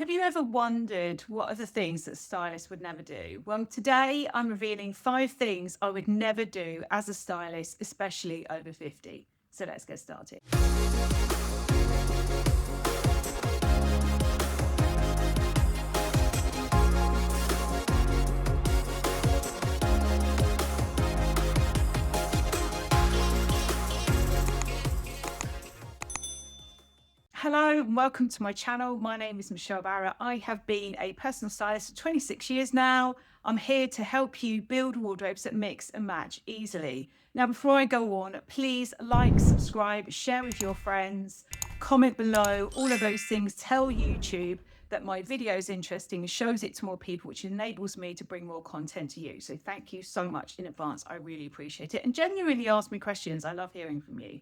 Have you ever wondered what are the things that stylists would never do? Well, today I'm revealing 5 things I would never do as a stylist, especially over 50. So let's get started. Hello and welcome to my channel. My name is Michelle Barrett. I have been a personal stylist for 26 years now. I'm here to help you build wardrobes that mix and match easily. Now, before I go on, please like, subscribe, share with your friends, comment below. All of those things tell YouTube that my video is interesting and shows it to more people, which enables me to bring more content to you. So thank you so much in advance. I really appreciate it. And genuinely ask me questions. I love hearing from you.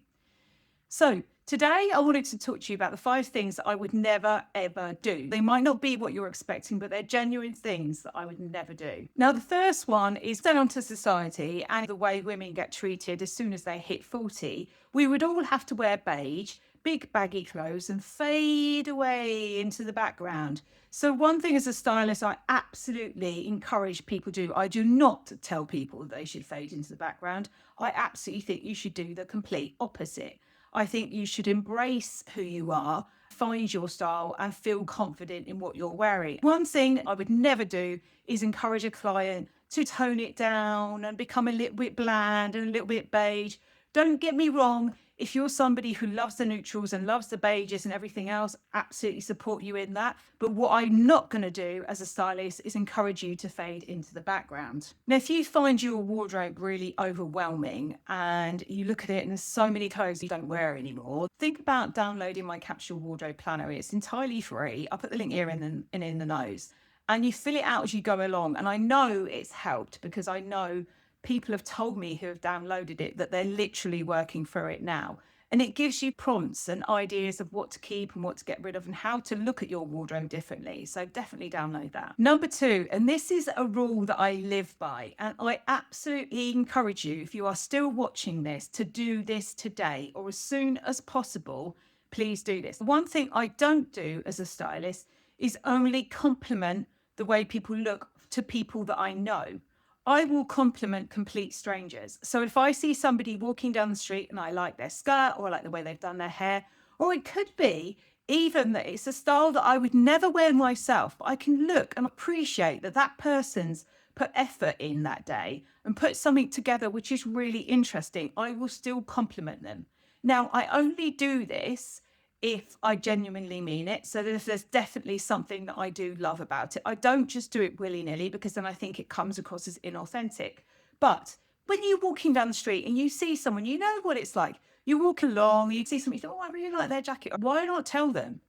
So today I wanted to talk to you about the 5 things that I would never, ever do. They might not be what you're expecting, but they're genuine things that I would never do. Now, the first one is done onto society and the way women get treated as soon as they hit 40. We would all have to wear beige, big baggy clothes and fade away into the background. So one thing as a stylist, I absolutely encourage people to do. I do not tell people that they should fade into the background. I absolutely think you should do the complete opposite. I think you should embrace who you are, find your style and feel confident in what you're wearing. One thing I would never do is encourage a client to tone it down and become a little bit bland and a little bit beige. Don't get me wrong. If you're somebody who loves the neutrals and loves the beiges and everything else, absolutely support you in that. But what I'm not going to do as a stylist is encourage you to fade into the background. Now, if you find your wardrobe really overwhelming and you look at it and there's so many clothes you don't wear anymore, think about downloading my Capsule Wardrobe planner. It's entirely free. I'll put the link here in the notes. And you fill it out as you go along. And I know it's helped because I know people have told me who have downloaded it that they're literally working through it now. And it gives you prompts and ideas of what to keep and what to get rid of and how to look at your wardrobe differently. So definitely download that. Number 2, and this is a rule that I live by, and I absolutely encourage you, if you are still watching this, to do this today or as soon as possible. Please do this. One thing I don't do as a stylist is only compliment the way people look to people that I know. I will compliment complete strangers. So if I see somebody walking down the street and I like their skirt or I like the way they've done their hair, or it could be even that it's a style that I would never wear myself, but I can look and appreciate that that person's put effort in that day and put something together which is really interesting, I will still compliment them. Now, I only do this if I genuinely mean it. So there's definitely something that I do love about it. I don't just do it willy-nilly because then I think it comes across as inauthentic. But when you're walking down the street and you see someone, you know what it's like. You walk along, you see somebody, you think, oh, I really like their jacket. Why not tell them?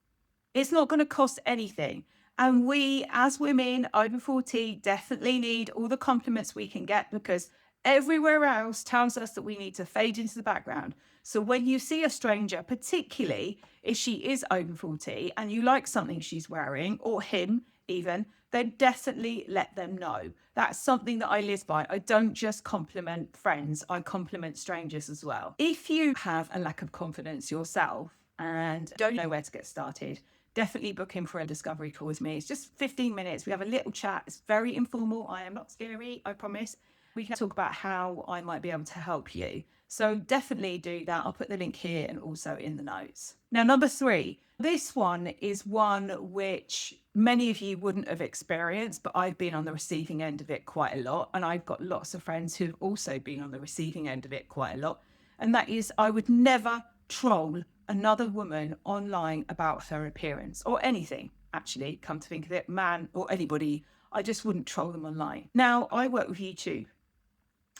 It's not going to cost anything. And we, as women over 40, definitely need all the compliments we can get because everywhere else tells us that we need to fade into the background. So when you see a stranger, particularly if she is over 40 and you like something she's wearing, or him even, then definitely let them know. That's something that I live by. I don't just compliment friends, I compliment strangers as well. If you have a lack of confidence yourself and don't know where to get started, definitely book in for a discovery call with me. It's just 15 minutes. We have a little chat. It's very informal. I am not scary, I promise. We can talk about how I might be able to help you. So definitely do that. I'll put the link here and also in the notes. Now, number 3, this one is one which many of you wouldn't have experienced, but I've been on the receiving end of it quite a lot. And I've got lots of friends who've also been on the receiving end of it quite a lot. And that is, I would never troll another woman online about her appearance or anything, actually, come to think of it, man or anybody. I just wouldn't troll them online. Now, I work with YouTube.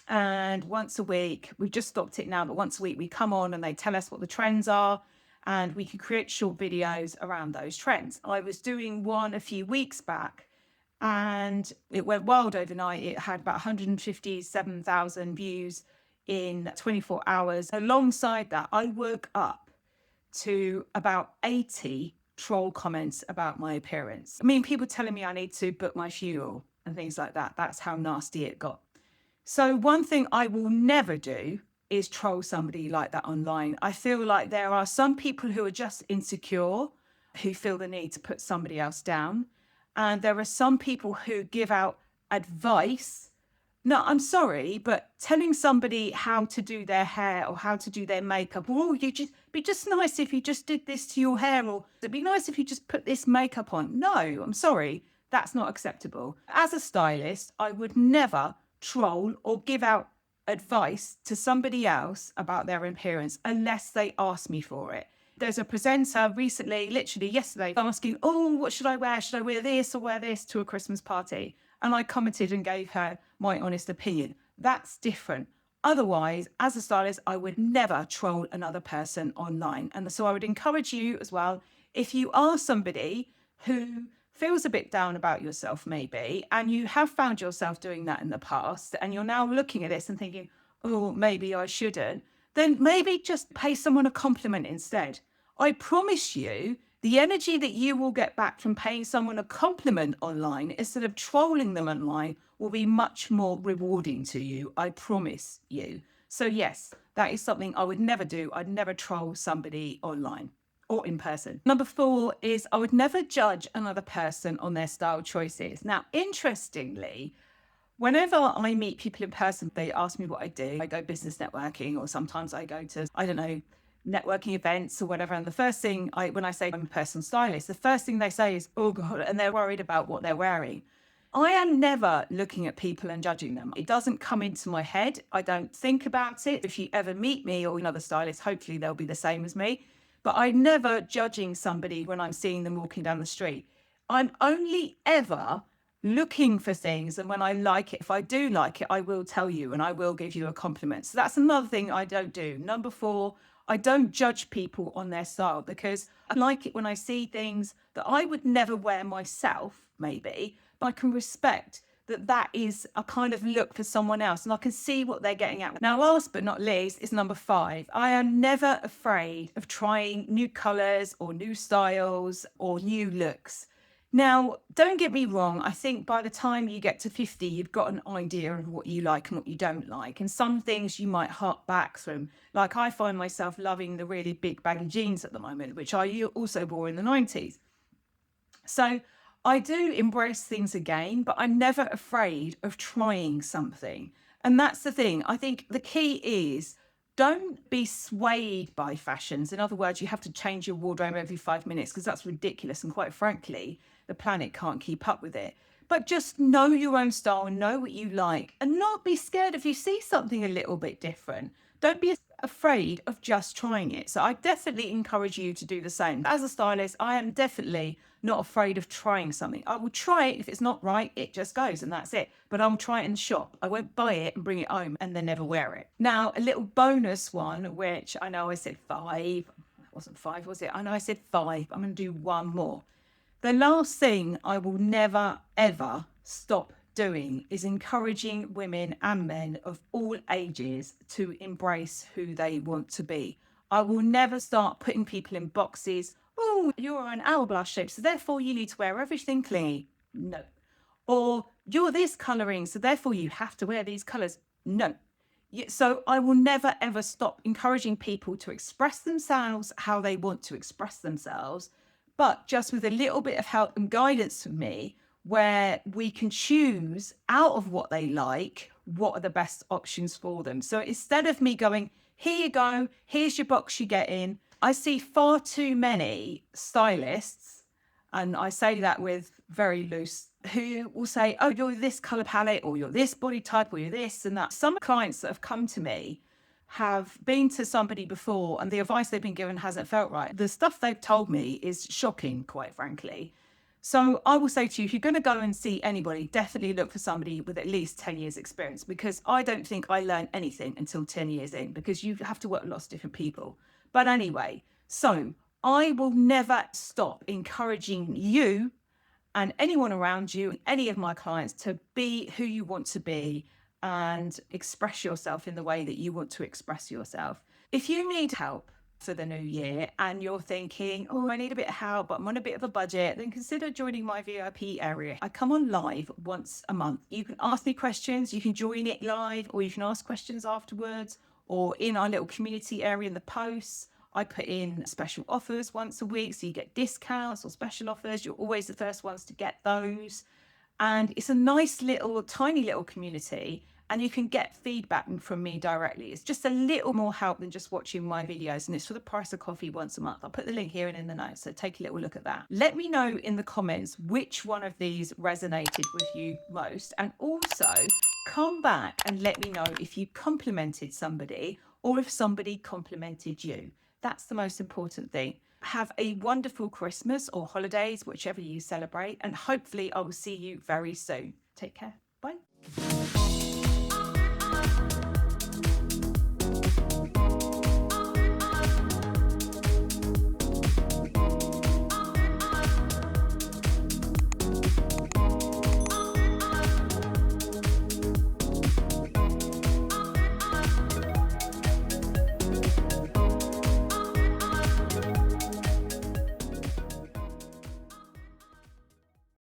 And once a week, we've just stopped it now, but once a week we come on and they tell us what the trends are and we can create short videos around those trends. I was doing one a few weeks back and it went wild overnight. It had about 157,000 views in 24 hours. Alongside that, I woke up to about 80 troll comments about my appearance. I mean, people telling me I need to book my funeral and things like that. That's how nasty it got. So one thing I will never do is troll somebody like that online. I feel like there are some people who are just insecure who feel the need to put somebody else down. And there are some people who give out advice. No, I'm sorry, but telling somebody how to do their hair or how to do their makeup, or you just be just nice if you just did this to your hair, or it'd be nice if you just put this makeup on. No, I'm sorry, that's not acceptable. As a stylist, I would never troll or give out advice to somebody else about their appearance unless they ask me for it. There's a presenter recently, literally yesterday, asking, oh, what should I wear? Should I wear this or wear this to a Christmas party? And I commented and gave her my honest opinion. That's different. Otherwise, as a stylist, I would never troll another person online. And so I would encourage you as well, if you are somebody who feels a bit down about yourself maybe, and you have found yourself doing that in the past, and you're now looking at this and thinking, oh, maybe I shouldn't, then maybe just pay someone a compliment instead. I promise you, the energy that you will get back from paying someone a compliment online instead of trolling them online will be much more rewarding to you. I promise you. So yes, that is something I would never do. I'd never troll somebody online or in person. Number 4 is I would never judge another person on their style choices. Now, interestingly, whenever I meet people in person, they ask me what I do. I go business networking, or sometimes I go to, I don't know, networking events or whatever. And the first thing when I say I'm a personal stylist, the first thing they say is, oh God, and they're worried about what they're wearing. I am never looking at people and judging them. It doesn't come into my head. I don't think about it. If you ever meet me or another stylist, hopefully they'll be the same as me. But I'm never judging somebody when I'm seeing them walking down the street. I'm only ever looking for things, and when I like it, if I do like it, I will tell you and I will give you a compliment. So that's another thing I don't do. Number 4, I don't judge people on their style, because I like it when I see things that I would never wear myself, maybe, but I can respect that that is a kind of look for someone else, and I can see what they're getting at. Now, last but not least is number 5. I am never afraid of trying new colors or new styles or new looks. Now, don't get me wrong. I think by the time you get to 50, you've got an idea of what you like and what you don't like. And some things you might hark back from. Like, I find myself loving the really big baggy jeans at the moment, which I also wore in the 90s. So I do embrace things again, but I'm never afraid of trying something. And that's the thing. I think the key is don't be swayed by fashions. In other words, you have to change your wardrobe every 5 minutes, because that's ridiculous. And quite frankly, the planet can't keep up with it. But just know your own style and know what you like, and not be scared if you see something a little bit different. Don't be afraid of just trying it. So I definitely encourage you to do the same. As a stylist, I am definitely not afraid of trying something. I will try it. If it's not right, it just goes and that's it. But I'll try it in the shop. I won't buy it and bring it home and then never wear it. Now, a little bonus one, which I know I said 5. It wasn't 5, was it? I know I said 5. I'm going to do one more. The last thing I will never, ever stop doing is encouraging women and men of all ages to embrace who they want to be. I will never start putting people in boxes. Oh, you're an hourglass shape, so therefore you need to wear everything clean. No. Or you're this colouring, so therefore you have to wear these colours. No. So I will never, ever stop encouraging people to express themselves how they want to express themselves, but just with a little bit of help and guidance from me, where we can choose out of what they like, what are the best options for them. So instead of me going, here you go, here's your box you get in, I see far too many stylists, and I say that with very loose, who will say, oh, you're this colour palette, or you're this body type, or you're this and that. Some clients that have come to me have been to somebody before and the advice they've been given hasn't felt right. The stuff they've told me is shocking, quite frankly. So I will say to you, if you're going to go and see anybody, definitely look for somebody with at least 10 years experience, because I don't think I learned anything until 10 years in, because you have to work with lots of different people. But anyway, so I will never stop encouraging you and anyone around you, any of my clients, to be who you want to be and express yourself in the way that you want to express yourself. If you need help for the new year and you're thinking, oh, I need a bit of help, but I'm on a bit of a budget, then consider joining my VIP area. I come on live once a month. You can ask me questions, you can join it live, or you can ask questions afterwards, or in our little community area in the posts. I put in special offers once a week, so you get discounts or special offers. You're always the first ones to get those. And it's a nice little, tiny little community, and you can get feedback from me directly. It's just a little more help than just watching my videos, and it's for the price of coffee once a month. I'll put the link here and in the notes, so take a little look at that. Let me know in the comments which one of these resonated with you most, and also come back and let me know if you complimented somebody or if somebody complimented you. That's the most important thing. Have a wonderful Christmas or holidays, whichever you celebrate, and hopefully I will see you very soon. Take care. Bye.